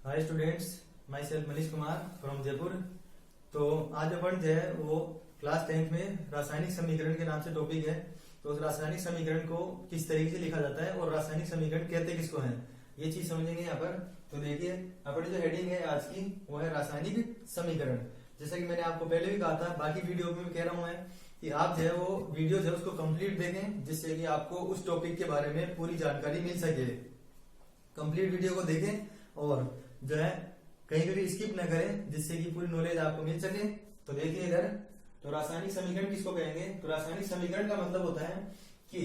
Hi students, my self Manish Kumar from Jaipur. तो आज अपन जो है वो क्लास 10th में रासायनिक समीकरण के नाम से टॉपिक है। तो उस रासायनिक समीकरण को किस तरीके से लिखा जाता है और रासायनिक समीकरण कहते किसको हैं, ये चीज समझेंगे यहाँ पर। तो देखिए, अपनी जो हेडिंग है आज की वो है रासायनिक समीकरण। जैसा कि मैंने आपको पहले भी कहा था, बाकी वीडियो में कह रहा हूँ मैं कि आप जो है वो वीडियो जो है उसको कंप्लीट देखें, जिससे कि आपको उस टॉपिक के बारे में पूरी जानकारी मिल सके। कंप्लीट वीडियो को देखें और जो है कहीं भी स्किप न करें, जिससे कि पूरी नॉलेज आपको मिल सके। तो देखिए इधर, तो रासायनिक समीकरण किसको कहेंगे? तो रासायनिक समीकरण का मतलब होता है कि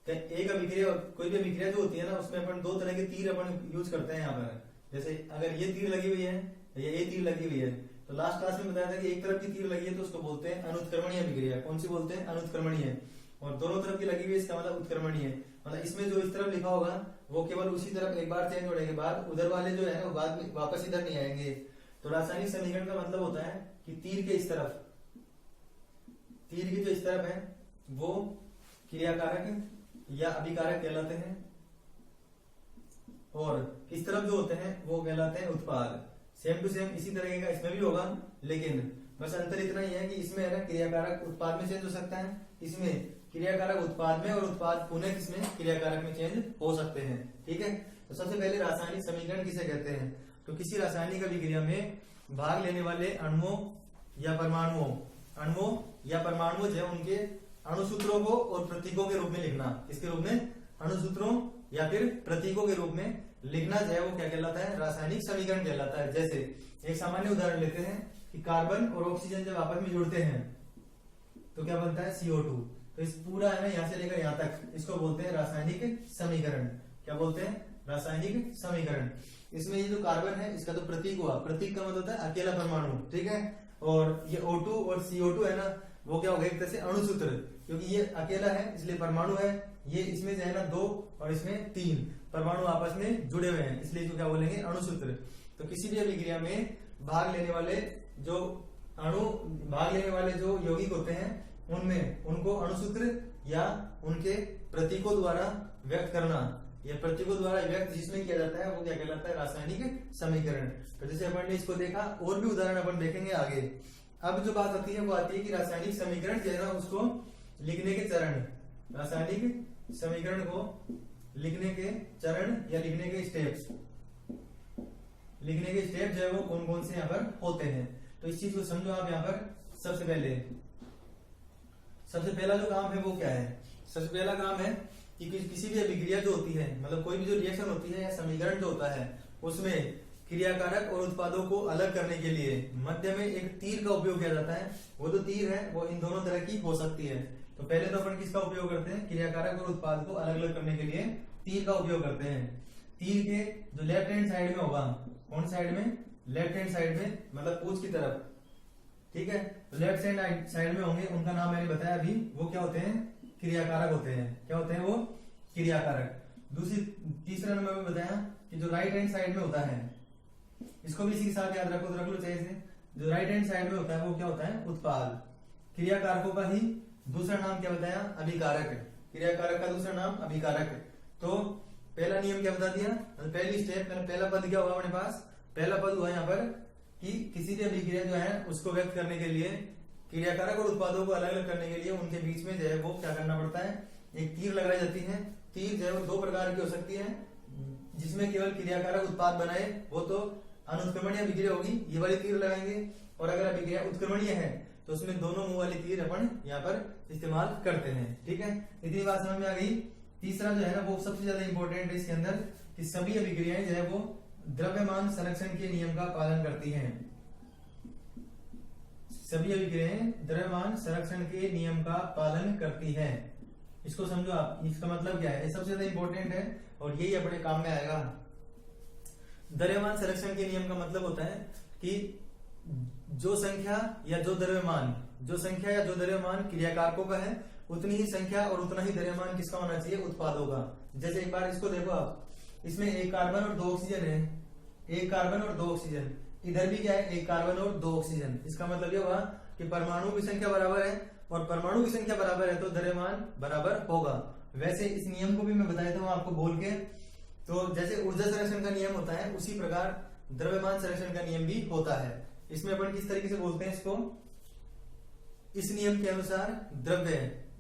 एक अभिक्रिया, कोई भी अभिक्रिया जो होती है ना, उसमें अपन दो तरह के तीर अपन यूज करते हैं यहाँ पर। जैसे अगर ये तीर लगी हुई है या ये तीर लगी हुई है, तो लास्ट क्लास में बताया था कि एक तरफ की तीर लगी है तो उसको बोलते हैं अनुत्क्रमणीय अभिक्रिया। कौन सी बोलते हैं? अनुत्क्रमणीय। और दोनों तरफ की लगी हुई है, इसका मतलब उत्क्रमणीय। मतलब इसमें जो इस तरफ लिखा होगा वो केवल उसी तरफ एक बार चेंज होने के बाद उधर वाले जो है ना बाद में वापस इधर नहीं आएंगे। तो रासायनिक समीकरण का मतलब होता है कि तीर के इस तरफ, तीर की जो इस तरफ है वो क्रियाकारक या अभिकारक कहलाते हैं, और इस तरफ जो होते हैं वो कहलाते हैं उत्पाद। सेम टू सेम इसी तरह का इसमें भी होगा, लेकिन बस अंतर इतना ही है कि इसमें है ना क्रियाकारक उत्पाद में चेंज हो सकता है, इसमें क्रियाकारक उत्पाद में और उत्पाद पुनः किसमें क्रियाकारक में चेंज हो सकते हैं। ठीक है। तो सबसे पहले रासायनिक समीकरण किसे कहते हैं? तो किसी रासायनिक अभिक्रिया में भाग लेने वाले अणुओं या परमाणुओं जो है उनके अणुसूत्रों को और प्रतीकों के रूप में लिखना। इसके रूप में अणुसूत्रों या फिर प्रतीकों के रूप में लिखना जो है वो क्या कहलाता है? रासायनिक समीकरण कहलाता है। जैसे एक सामान्य उदाहरण लेते हैं कि कार्बन और ऑक्सीजन जब आपस में जुड़ते हैं तो क्या बनता है? CO2। तो इस पूरा है ना यहाँ से लेकर यहाँ तक इसको बोलते हैं रासायनिक समीकरण। क्या बोलते हैं? रासायनिक समीकरण। इसमें ये जो कार्बन है इसका तो प्रतीक हुआ, प्रतीक का मतलब होता है अकेला परमाणु। ठीक है। और ये O2 और CO2 है ना, वो क्या होगा? एक तरह से अणुसूत्र, क्योंकि ये अकेला है इसलिए परमाणु है। ये इसमें जो है ना 2 और इसमें 3 परमाणु आपस में जुड़े हुए हैं, इसलिए इसको क्या बोलेंगे? अणुसूत्र। तो किसी भी अभिक्रिया में भाग लेने वाले जो यौगिक होते हैं उनमें उनको अणुसूत्र या उनके प्रतीकों द्वारा व्यक्त करना, या प्रतीकों द्वारा व्यक्त जिसमें किया जाता है वो क्या कहलाता है? रासायनिक समीकरण। तो जैसे अपन ने इसको देखा, और भी उदाहरण अपन देखेंगे आगे। अब जो बात आती है वो आती है कि रासायनिक समीकरण जो है ना उसको लिखने के चरण, रासायनिक समीकरण को लिखने के चरण या लिखने के स्टेप्स जो है वो कौन कौन से यहाँ पर होते हैं। तो इस चीज को समझो आप। यहाँ पर सबसे पहला जो काम है वो क्या है? सबसे पहला काम है कि किसी भी अभिक्रिया जो होती है, मतलब कोई भी जो रिएक्शन होती है या समीकरण जो होता है, उसमें क्रियाकारक और उत्पादों को अलग करने के लिए मध्य में एक तीर का उपयोग किया जाता है। वो जो तीर है वो इन दोनों तरह की हो सकती है। तो पहले तो अपन किसका उपयोग करते हैं? क्रियाकारक और उत्पाद को अलग अलग करने के लिए तीर का उपयोग करते हैं। तीर के जो लेफ्ट हैंड साइड में होगा, कौन साइड में? लेफ्ट हैंड साइड में, मतलब पूंछ की तरफ। ठीक है। तो लेफ्ट साइड में होंगे, उनका नाम मैंने बताया अभी, वो क्या होते हैं? क्रियाकारक होते हैं। क्या होते हैं वो? क्रियाकारक। तीसरा नंबर में बताया कि जो राइट हैंड साइड में होता है, इसको भी इसी के साथ याद रखो, तो रख लो चाहिए से। जो राइट हैंड साइड में होता है वो क्या होता है? उत्पाद। क्रियाकारकों का ही दूसरा नाम क्या बताया? अभिकारक। क्रियाकारक का दूसरा नाम अभिकारक। तो पहला नियम क्या बता दिया? पहली स्टेप, पहला पद क्या होगा हमारे पास? पहला पद हुआ यहाँ पर कि किसी भी अभिक्रिया जो है उसको व्यक्त करने के लिए, क्रियाकारक और उत्पादों को अलग अलग करने के लिए उनके बीच में जो है वो क्या करना पड़ता है? एक तीर लगाई जाती है। तीर जो है वो 2 प्रकार की हो सकती है, जिसमें केवल क्रियाकारक उत्पाद बनाए वो तो अनुत्क्रमणीय अभिक्रिया होगी, ये वाली तीर लगाएंगे। और अगर अभिक्रिया उत्क्रमणीय है तो उसमें दोनों मुंह वाली तीर अपन यहाँ पर इस्तेमाल करते हैं। ठीक है। इतनी बात समझ में आ गई। तीसरा जो है ना वो सबसे ज्यादा इंपॉर्टेंट है इसके अंदर, कि सभी अभिक्रियाएं जो है वो द्रव्यमान संरक्षण के नियम का पालन करती हैं। सभी अभिक्रियाएं द्रव्यमान संरक्षण के नियम का पालन करती हैं। इसको समझो आप, इसका मतलब क्या है? ये सबसे ज्यादा इंपॉर्टेंट है और यही अपने काम में आएगा। द्रव्यमान संरक्षण के नियम का मतलब होता है कि जो संख्या या जो द्रव्यमान क्रियाकारकों का है, उतनी ही संख्या और उतना ही द्रव्यमान किसका होना चाहिए? उत्पादों का। जैसे एक बार इसको देखो आप, इसमें एक कार्बन और 2 ऑक्सीजन है, एक कार्बन और 2 ऑक्सीजन। इधर भी क्या है? एक कार्बन और 2 ऑक्सीजन। इसका मतलब ये हुआ कि परमाणु की संख्या बराबर है, और परमाणु की संख्या बराबर है तो द्रव्यमान बराबर होगा। वैसे इस नियम को भी मैं बताया था आपको बोल के। तो जैसे ऊर्जा संरक्षण का नियम होता है, उसी प्रकार द्रव्यमान संरक्षण का नियम भी होता है। इसमें अपन किस तरीके से बोलते हैं इसको, इस नियम के अनुसार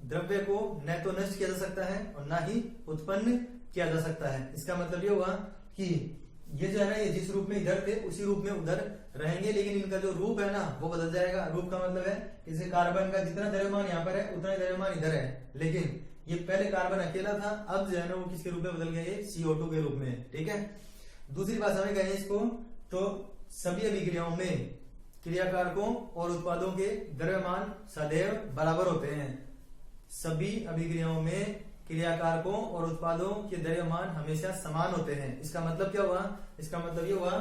द्रव्य को न तो नष्ट किया जा सकता है और ना ही उत्पन्न किया जा सकता है। इसका मतलब ये हुआ कि ये जो है ना, ये जिस रूप में इधर थे उसी रूप में उधर रहेंगे, लेकिन इनका जो रूप है ना वो बदल जाएगा। रूप का मतलब है जैसे कार्बन का जितना द्रव्यमान यहाँ पर है उतना द्रव्यमान इधर है, लेकिन ये पहले कार्बन अकेला था, अब जो है ना वो किसके रूप में बदल गया, ये CO2 के रूप में। ठीक है, दूसरी भाषा में कहें इसको तो सभी अभिक्रियाओं में क्रियाकारकों और उत्पादों के द्रव्यमान सदैव बराबर होते हैं। सभी अभिक्रियाओं में क्रियाकारकों और उत्पादों के द्रव्यमान हमेशा समान होते हैं। इसका मतलब क्या हुआ, इसका मतलब ये हुआ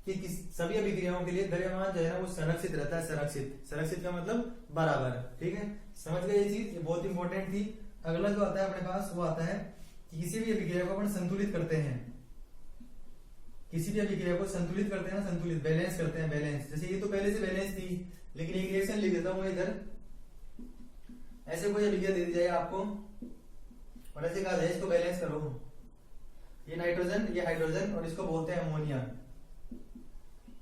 कि सभी अभिक्रियाओं के लिए द्रव्यमान जो है ना वो संरक्षित रहता है। संरक्षित का मतलब बराबर। ठीक है, समझ गए ये चीज, ये बहुत इंपॉर्टेंट थी। अगला जो आता है अपने पास वो आता है कि किसी भी अभिक्रिया को अपन संतुलित करते हैं, किसी भी अभिक्रिया को संतुलित करते हैं ना, संतुलित बैलेंस करते हैं, बैलेंस। जैसे ये तो पहले से बैलेंस थी, लेकिन एक रिएक्शन लिख देता हूं मैं इधर, ऐसे कोई अभिक्रिया दे दी जाए आपको और ऐसे कहा जाए इसको बैलेंस करो, ये नाइट्रोजन ये हाइड्रोजन और इसको बोलते हैं अमोनिया,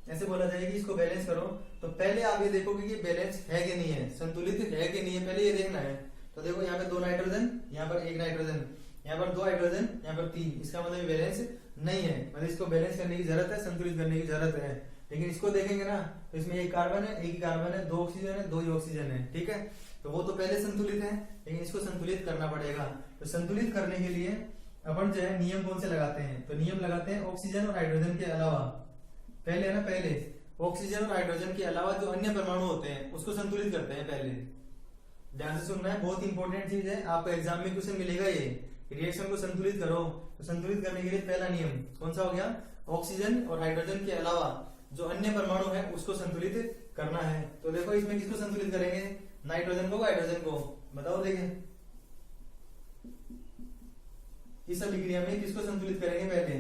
ऐसे बोला जाए कि इसको बैलेंस करो। तो पहले आप ये देखोगे कि बैलेंस है कि नहीं है, संतुलित है कि नहीं है, पहले ये देखना है। तो देखो यहाँ पे 2 नाइट्रोजन, यहाँ पर 1 नाइट्रोजन, यहाँ पर 2 हाइड्रोजन, यहाँ पर 3, इसका मतलब बैलेंस नहीं है, मतलब इसको बैलेंस करने की जरूरत है, संतुलित करने की जरूरत है। लेकिन इसको देखेंगे ना तो इसमें एक कार्बन है, एक ही कार्बन है, 2 ऑक्सीजन है, 2 ही ऑक्सीजन है। ठीक है, तो वो तो पहले संतुलित है, लेकिन इसको संतुलित करना पड़ेगा। तो संतुलित करने के लिए अपन जो है नियम कौन से लगाते हैं, तो नियम लगाते हैं ऑक्सीजन और हाइड्रोजन के अलावा, पहले है ना, पहले ऑक्सीजन और हाइड्रोजन के अलावा जो अन्य परमाणु होते हैं उसको संतुलित करते हैं पहले। ध्यान से सुनना है, बहुत इंपॉर्टेंट चीज है, आपको एग्जाम में क्वेश्चन मिलेगा ये, रिएक्शन को संतुलित करो। तो संतुलित करने के लिए पहला नियम कौन सा हो गया, ऑक्सीजन और हाइड्रोजन के अलावा जो अन्य परमाणु है उसको संतुलित करना है। तो देखो इसमें किसको संतुलित करेंगे, नाइट्रोजन को, हाइड्रोजन को, बताओ देखें इस अभिक्रिया में किसको संतुलित करेंगे पहले।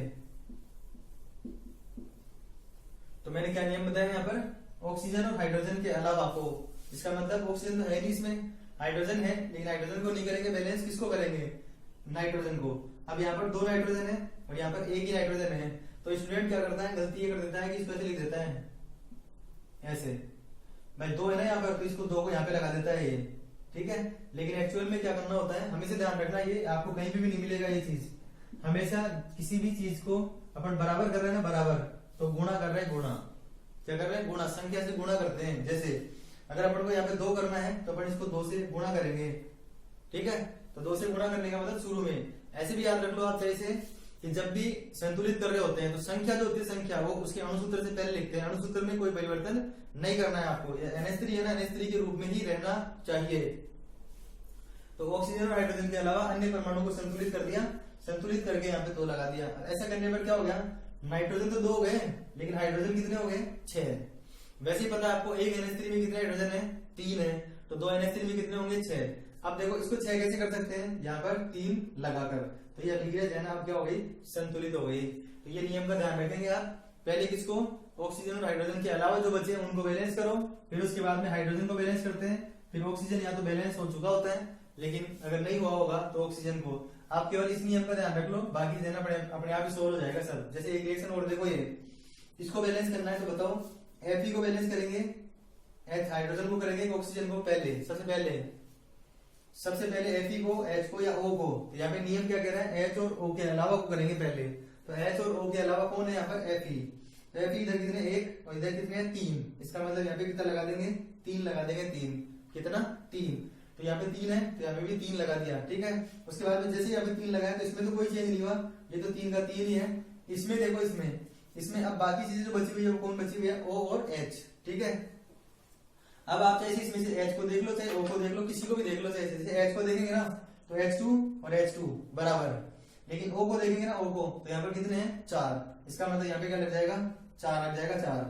तो मैंने क्या नियम बताया यहाँ पर, ऑक्सीजन और हाइड्रोजन के अलावा को, इसका मतलब ऑक्सीजन तो है नहीं इसमें, हाइड्रोजन है, लेकिन हाइड्रोजन को नहीं करेंगे बैलेंस, किसको करेंगे, नाइट्रोजन को। अब यहाँ पर 2 नाइट्रोजन है और यहाँ पर 1 ही नाइट्रोजन है। तो स्टूडेंट क्या करता है, गलती ये कर देता है कि इसको ऐसे लिख देता है, ऐसे भाई 2 है ना यहाँ पर, तो इसको 2 को यहाँ पे लगा देता है ये। ठीक है, लेकिन एक्चुअल में क्या करना होता है, हमेशा ध्यान रखना, ये आपको कहीं भी नहीं मिलेगा ये चीज। हमेशा किसी भी चीज को अपन बराबर कर रहे हैं ना, बराबर, तो गुणा कर रहे हैं, गुणा क्या कर रहे हैं, गुणा, संख्या से गुणा करते हैं। जैसे अगर अपन को यहाँ पे 2 करना है तो अपन इसको 2 से गुणा करेंगे। ठीक है, तो 2 से गुणा करने का मतलब शुरू में ऐसे भी याद रख लो आप जैसे कि जब भी संतुलित कर रहे होते हैं तो संख्या जो होती है, संख्या वो उसके अणुसूत्र से पहले लिखते हैं, अणुसूत्र में कोई परिवर्तन नहीं करना है आपको, NH3 है ना, NH3 के रूप में ही रहना चाहिए। तो ऑक्सीजन और हाइड्रोजन के अलावा अन्य परमाणु को संतुलित कर दिया, संतुलित करके यहाँ पे 2 लगा दिया। ऐसा करने पर क्या हो गया, नाइट्रोजन तो 2 हो गए, लेकिन हाइड्रोजन कितने हो गए, 6। वैसे ही पता है आपको, एक NH3 में कितने हाइड्रोजन है, 3 है, तो 2 NH3 में कितने होंगे, 6। अब देखो इसको 6 कैसे कर सकते हैं, यहाँ पर 3 लगाकर, तो ये अभिक्रिया जो है ना अब क्या हो गई, संतुलित हो गई। तो ये नियम का ध्यान रखेंगे आप, पहले किसको, ऑक्सीजन और हाइड्रोजन के अलावा जो बचे हैं उनको बैलेंस करो, फिर उसके बाद में हाइड्रोजन को बैलेंस करते हैं, फिर ऑक्सीजन या तो बैलेंस हो चुका होता है, लेकिन अगर नहीं हुआ होगा तो ऑक्सीजन को। आप केवल इस नियम का ध्यान रख लो, बाकी देना पड़े अपने आप ही सोल्व हो जाएगा सब। जैसे एक रिएक्शन और देखो, ये इसको बैलेंस करना है तो बताओ, Fe को बैलेंस करेंगे, हाइड्रोजन को करेंगे, ऑक्सीजन को, पहले सबसे पहले Fe को, H को या O को। तो यहाँ पे नियम क्या कह रहा है, H और O के अलावा को करेंगे पहले। तो H और O के अलावा कौन है यहाँ पर, Fe। तो Fe इधर कितने, 1 और इधर कितने, 3। इसका मतलब यहाँ पे कितना लगा देंगे, 3 लगा देंगे, 3 कितना, 3। तो यहाँ पे 3 है तो यहाँ पे भी 3 लगा दिया। ठीक है, उसके बाद में जैसे यहाँ पे 3 लगाया तो इसमें तो कोई चेंज नहीं हुआ, ये तो 3 का 3 ही है। इसमें देखो, इसमें अब बाकी चीजें जो बची हुई है वो कौन बची हुई है, O और H। ठीक है, अब आप चाहे इसमें से H को देख लो, चाहे O को देख लो, किसी को भी देख लो, चाहे जैसे H को देखेंगे ना तो H2 और H2 बराबर, लेकिन O को देखेंगे ना, O को, तो यहाँ पर कितने हैं, 4। इसका मतलब यहाँ पे क्या लग जाएगा, 4 लग जाएगा, 4।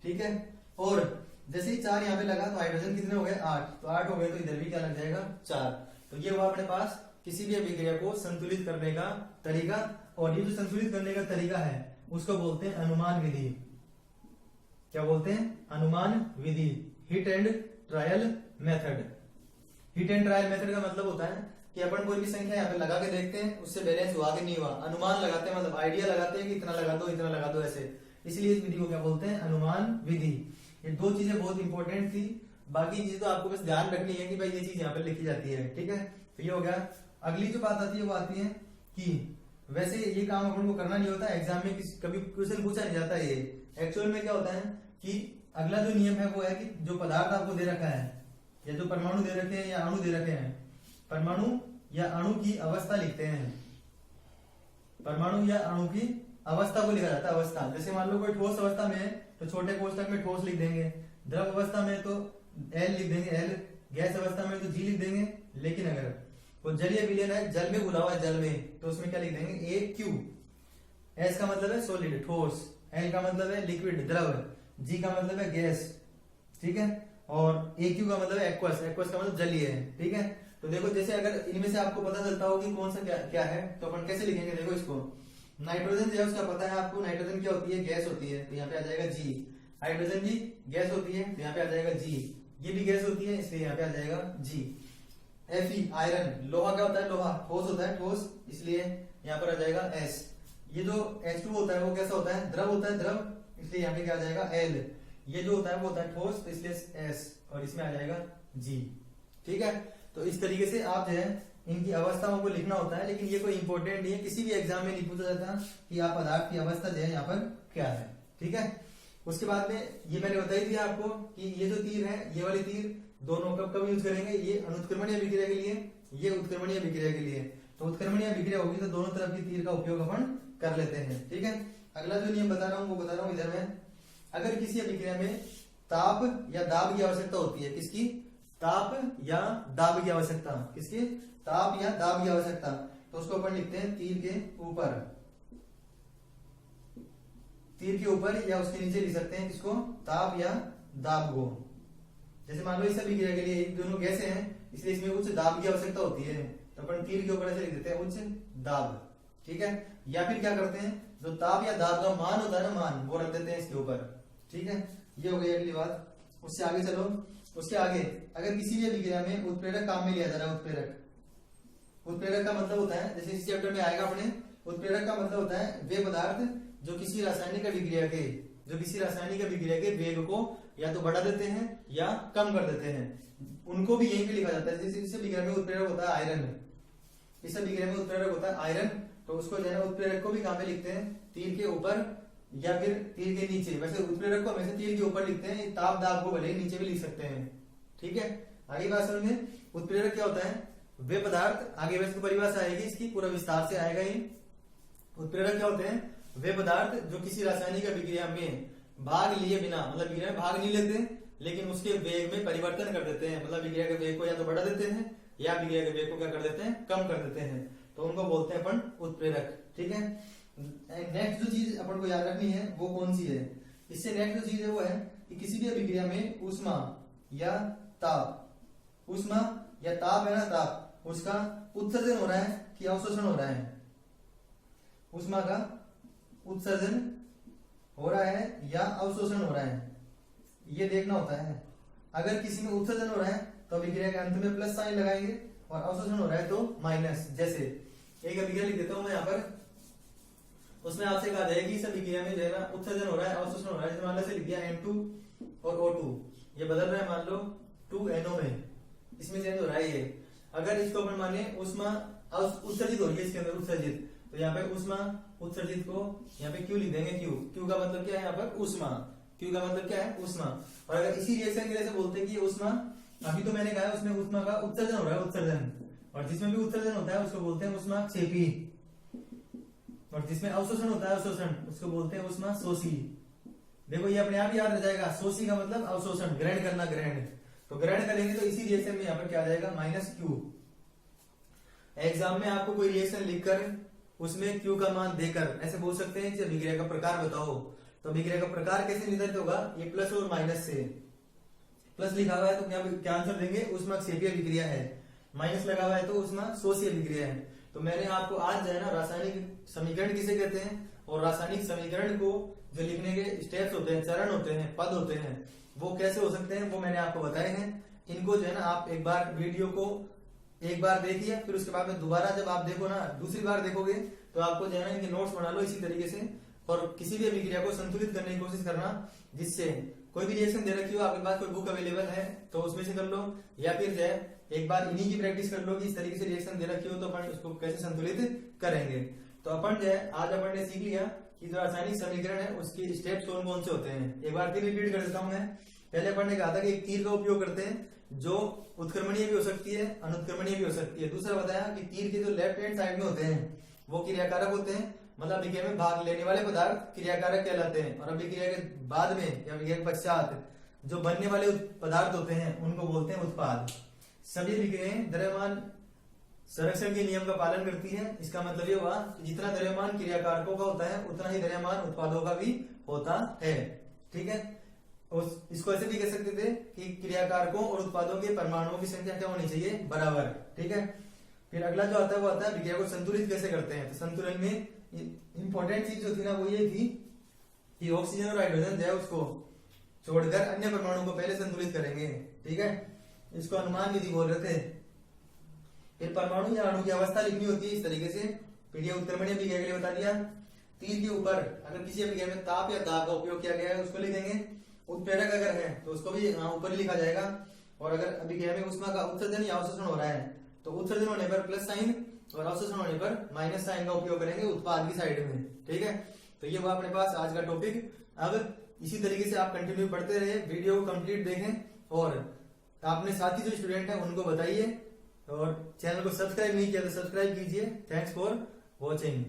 ठीक है, और जैसे ही 4 यहाँ पे लगा तो हाइड्रोजन कितने हो गए, 8। तो 8 हो गए, तो इधर भी क्या लग जाएगा, 4। तो ये हुआ अपने पास किसी भी अभिक्रिया को संतुलित करने का तरीका। और ये जो संतुलित करने का तरीका है उसको बोलते हैं अनुमान विधि। क्या बोलते हैं, अनुमान विधि, hit and trial method. Hit and trial method का मतलब होता है कि अपन कोई भी संख्या यहाँ पे लगा के देखते हैं, उससे बैलेंस हुआ कि नहीं हुआ, अनुमान लगाते हैं, मतलब आइडिया लगाते हैं कि इतना लगा दो, इतना लगा दो, ऐसे। इसलिए इस विधि को क्या बोलते हैं, अनुमान विधि। ये दो चीजें बहुत इंपॉर्टेंट थी, बाकी चीज तो आपको बस ध्यान रखनी है कि भाई ये चीज यहाँ पे लिखी जाती है, ठीक है। तो ये हो गया। अगली जो बात आती है वो आती है कि वैसे ये काम अपन को करना नहीं होता एग्जाम में, कभी क्वेश्चन पूछा नहीं जाता। ये एक्चुअल में क्या होता है कि अगला जो नियम है वो है कि जो पदार्थ आपको दे रखा है या जो परमाणु दे रखे हैं या अणु दे रखे हैं, परमाणु या अणु की अवस्था लिखते हैं। परमाणु या अणु की अवस्था को लिखा जाता है, अवस्था। जैसे मान लो कोई ठोस अवस्था में है तो छोटे कोष्टक में ठोस लिख देंगे, द्रव अवस्था में तो एल लिख देंगे एल, गैस अवस्था में तो जी लिख देंगे। लेकिन अगर वो जलीय विलयन है, जल में घुला हुआ है, जल में, तो उसमें क्या लिख देंगे, ए क्यू। एस का मतलब है सॉलिड ठोस, एल का मतलब है लिक्विड द्रव, जी का मतलब है गैस, ठीक है, और ए क्यू का मतलब है एक्वस, एक्वस का मतलब जलीय है, ठीक है। तो देखो जैसे अगर इनमें से आपको पता चलता हो कि कौन सा क्या है तो अपन कैसे लिखेंगे, देखो इसको। नाइट्रोजन जो है उसका पता है आपको, नाइट्रोजन क्या होती है, गैस होती है, तो यहाँ पे आ जाएगा जी। हाइड्रोजन भी गैस होती है तो यहाँ पे आ जाएगा जी, ये भी गैस होती है इसलिए यहाँ पे आ जाएगा जी। Fe आयरन, लोहा क्या होता है, लोहा ठोस होता है, ठोस, इसलिए यहाँ पर आ जाएगा एस। ये जो H2 होता है वो कैसा होता है, द्रव होता है, द्रव, इसलिए यहाँ पे क्या आ जाएगा एल। ये जो होता है वो होता है ठोस, तो इसलिए एस, और इसमें आ जाएगा जी, ठीक है। तो इस तरीके से आप जो है इनकी अवस्थाओं को लिखना होता है, लेकिन ये कोई इंपॉर्टेंट नहीं है, किसी भी एग्जाम में नहीं पूछा जाता कि आप पदार्थ की अवस्था जो है यहाँ पर क्या है, ठीक है। उसके बाद में ये मैंने बताई थी आपको कि ये जो तीर है, ये वाली तीर दोनों कब कब यूज करेंगे, ये अनुत्क्रमणीय अभिक्रिया के लिए, ये उत्क्रमणीय अभिक्रिया के लिए। तो उत्क्रमणीय अभिक्रिया होगी तो दोनों तरफ की तीर का उपयोग अपन कर लेते हैं, ठीक है। अगला जो नियम बता रहा हूँ वो बता रहा हूँ इधर में। अगर किसी अभिक्रिया में ताप या दाब की आवश्यकता होती है, किसकी, ताप या दाब की आवश्यकता, किसकी, ताप या दाब की आवश्यकता, तो उसको अपन लिखते हैं तीर के ऊपर, तीर के ऊपर या उसके नीचे लिख सकते हैं किसको, ताप या दाब को। जैसे मान लो इस अभिक्रिया के लिए दोनों गैसें हैं इसलिए इसमें उच्च दाब की आवश्यकता होती है, तो अपन तीर के ऊपर ऐसे लिख देते हैं उच्च दाब, ठीक है। या फिर क्या करते हैं, जो ताप या दाब का मान होता है ना, मान, वो रख देते हैं इसके ऊपर, ठीक है। ये हो गई अगली बात। उससे आगे चलो। उसके आगे अगर किसी भी अभिक्रिया में उत्प्रेरक काम में लिया जा रहा है, उत्प्रेरक, उत्प्रेरक का मतलब होता है, जैसे इस चैप्टर में आएगा अपने, उत्प्रेरक का मतलब होता है वे पदार्थ जो किसी रासायनिक अभिक्रिया के, जो किसी रासायनिक अभिक्रिया के वेग को या तो बढ़ा देते हैं या कम कर देते हैं, उनको भी यहीं पे लिखा जाता है। जैसे इस अभिक्रिया में उत्प्रेरक होता है आयरन, इस अभिक्रिया में उत्प्रेरक होता है आयरन, तो उसको जो है उत्प्रेरक को भी कहां पे लिखते हैं, तीर के ऊपर या फिर तीर के नीचे। वैसे उत्प्रेरक को हमेशा तीर के ऊपर लिखते हैं, ताप दाब को भले ही नीचे भी लिख सकते हैं, ठीक है। आगे बात समझ में, उत्प्रेरक क्या होता है, वे पदार्थ, आगे वैसे परिभाषा आएगी इसकी, पूरा विस्तार से आएगा ही। उत्प्रेरक क्या होते हैं, वे पदार्थ जो किसी रासायनिक अभिक्रिया में भाग लिए बिना, मतलब अभिक्रिया में भाग नहीं लेते लेकिन उसके वेग में परिवर्तन कर देते हैं, मतलब अभिक्रिया के वेग को या तो बढ़ा देते हैं या अभिक्रिया के वेग को क्या कर देते हैं, कम कर देते हैं, तो उनको बोलते हैं अपन उत्प्रेरक, ठीक है। नेक्स्ट जो चीज अपन को याद रखनी है वो कौन सी है, इससे नेक्स्ट जो चीज है वो है कि किसी भी अभिक्रिया में ऊष्मा या ताप, ऊष्मा या ताप है ना, ताप, उसका उत्सर्जन हो रहा है कि अवशोषण हो रहा है, ऊष्मा का उत्सर्जन हो रहा है या अवशोषण हो रहा है, ये देखना होता है। अगर किसी में उत्सर्जन हो रहा है तो अभिक्रिया के अंत में प्लस साइन लगाएंगे, और अवशोषण हो रहा है तो माइनस। जैसे एक अभिक्रिया लिख देता हूं मैं यहाँ पर, उसमें आपसे कहा जाए कि इस अभिक्रिया में जो है ना उत्सर्जन हो रहा है, अवशोषण हो रहा है। जैसे मान लो से लिख दिया N2 और O2, ये बदल रहा है मान लो 2NO में, इसमें चेंज हो रहा है ये। अगर इसको अपन माने ऊष्मा उत्सर्जित हो रही है इसके अंदर, उत्सर्जित, तो यहाँ पे ऊष्मा उत्सर्जित को यहाँ पे क्यू लिख देंगे, क्यू, क्यू का मतलब क्या है यहाँ पर, ऊष्मा, क्यू का मतलब क्या है, ऊष्मा। और अगर इसी रिएक्शन के लिए से बोलते हैं कि ऊष्मा, अभी तो मैंने कहा है उसमें ऊष्मा का उत्सर्जन हो रहा है, उत्सर्जन, और जिसमें भी उत्सर्जन होता है उसको बोलते हैं ऊष्मा क्षेपी, और जिसमें अवशोषण होता है, अवशोषण, उसको बोलते हैं ऊष्मा शोषी। देखो ये अपने आप याद रह जाएगा, शोषी का मतलब अवशोषण, ग्रहण करना, ग्रहण, तो ग्रहण करेंगे तो इसी रिएक्शन में यहाँ पर क्या आ जाएगा, माइनस क्यू। एग्जाम में आपको कोई रिएक्शन लिखकर उसमें क्यू का मान देकर ऐसे बोल सकते हैं कि अभिक्रिया का प्रकार बताओ, तो अभिक्रिया का प्रकार कैसे निर्धारित होगा, ये प्लस और माइनस से। प्लस लिखा हुआ है तो क्या आंसर देंगे, ऊष्मा क्षेपीय अभिक्रिया है, माइनस लगा हुआ है तो ऊष्मा शोषी अभिक्रिया है। तो मैंने आपको आज जो है ना रासायनिक समीकरण किसे कहते हैं, और रासायनिक समीकरण को जो लिखने के स्टेप्स होते हैं, चरण होते हैं, पद होते हैं, वो कैसे हो सकते हैं वो मैंने आपको बताए हैं। इनको जो है ना आप एक बार वीडियो को एक बार देखिए, फिर उसके बाद में दोबारा जब आप देखो ना, दूसरी बार देखोगे तो आपको जो है ना इनके नोट्स बना लो इसी तरीके से, और किसी भी अभिक्रिया को संतुलित करने की कोशिश करना, जिससे कोई भी रिएक्शन दे रखी हो, आपके पास कोई बुक अवेलेबल है तो उसमें से कर लो, या फिर जो है एक बार इन्हीं की प्रैक्टिस कर लो कि इस तरीके से रिएक्शन दे रखी हो तो अपन उसको कैसे संतुलित करेंगे। तो अपन जो है आज अपन ने सीख लिया कि जो रासायनिक समीकरण है उसके स्टेप्स कौन कौन से होते हैं। एक बार फिर रिपीट कर देता हूं मैं। पहले अपन ने कहा था कि एक तीर का उपयोग करते हैं जो उत्क्रमणीय भी हो सकती है, अनुत्क्रमणीय भी हो सकती है। दूसरा बताया कि तीर के जो लेफ्ट हैंड साइड में होते हैं वो क्रियाकारक होते हैं, मतलब अभिक्रिया में भाग लेने वाले पदार्थ क्रियाकारक कहलाते हैं, और अभिक्रिया के बाद में या अभिक्रिया के पश्चात जो बनने वाले पदार्थ होते हैं उनको बोलते हैं उत्पाद। सभी अभिक्रियाएं द्रव्यमान संरक्षण के नियम का पालन करती है। इसका मतलब ये हुआ कि जितना द्रव्यमान क्रियाकारकों का होता है उतना ही द्रव्यमान उत्पादों का भी होता है। ठीक है, इसको ऐसे भी कह सकते थे कि क्रियाकारकों और उत्पादों के परमाणुओं की संख्या क्या होनी चाहिए, बराबर। ठीक है, फिर अगला जो आता है वो आता है अभिक्रिया को संतुलित कैसे करते हैं। तो संतुलन में इंपॉर्टेंट चीज जो थी ना वो ये थी कि ऑक्सीजन और हाइड्रोजन जो है उसको छोड़कर अन्य परमाणु को पहले संतुलित करेंगे। ठीक है, इसको अनुमान विधि बोल रहे थे। फिर परमाणु या अणु की अवस्था लिखनी होती है इस तरीके से। फिर ये उत्क्रमणीय अभिक्रिया के लिए बता दिया। तीर के ऊपर अगर किसी अभिक्रिया में ताप या दाब का उपयोग किया गया है उसको लिखेंगे। उत्प्रेरक अगर है तो उसको भी ऊपर ही लिखा जाएगा। और अगर अभिक्रिया में ऊष्मा का उत्सर्जन या अवशोषण हो रहा है तो उत्सर्जन होने पर प्लस साइन और अवशोषण होने पर माइनस साइन का उपयोग करेंगे उत्पाद की साइड में। ठीक है, तो ये हुआ अपने पास आज का टॉपिक। अब इसी तरीके से आप कंटिन्यू पढ़ते रहे, वीडियो को कंप्लीट देखें और अपने साथी जो स्टूडेंट है उनको बताइए, और चैनल को सब्सक्राइब नहीं किया तो सब्सक्राइब कीजिए। Thanks for watching.